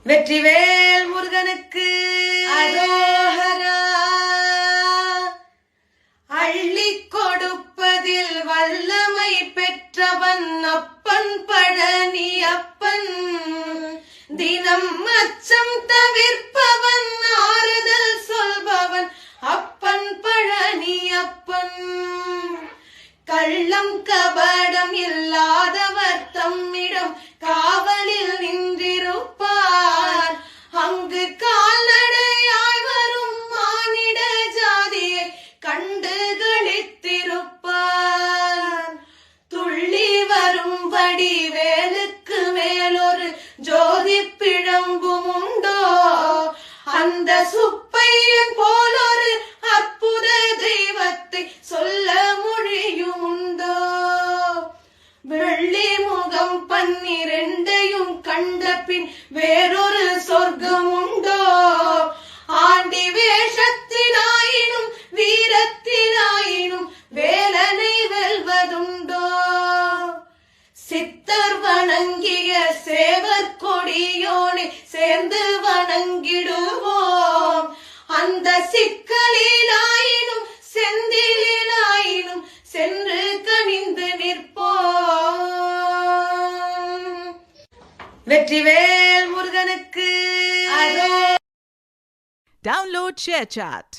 வெற்றிவேல் முருகனுக்கு அரோகரா. அள்ளி கொடுப்பதில் வல்லமை பெற்றவன் அப்பன் பழனி அப்பன். தினம் அச்சம் தவிர்ப்பவன் ஆறுதல் சொல்பவன் அப்பன் பழனி அப்பன். கள்ளம் கபடம் இல்லாதவர் தம்மிடம் காவலில் நின்றிருப்பார். அங்கு கால்நடையாய் வரும் மானிட ஜாதியை கண்டு களித்திருப்பார். துள்ளி வரும்படி வேலுக்கு மேலொரு ஜோதி பிழம்பும் உண்டோ? அந்த சுப்பையன் போலொரு அற்புத தெய்வத்தை சொல்ல மொழியும் உண்டோ? வெள்ளி முகம் 12 கண்ட பின் வேறொரு சொர்க்கம் உண்டோ? ஆண்டி வேஷத்தினாயினும் வீரத்தினாயினும் வேலனை வெல்வதுண்டோ? சித்தர் வணங்கிய சேவர் கொடியோனை சேர்ந்து வணங்கிடுவோம். அந்த சிக்கலிலாயினும் செந்திலாயினும் சென்று கனிந்து நிற்போம். வெற்றிவேல் முருகனுக்கு. Download ShareChat.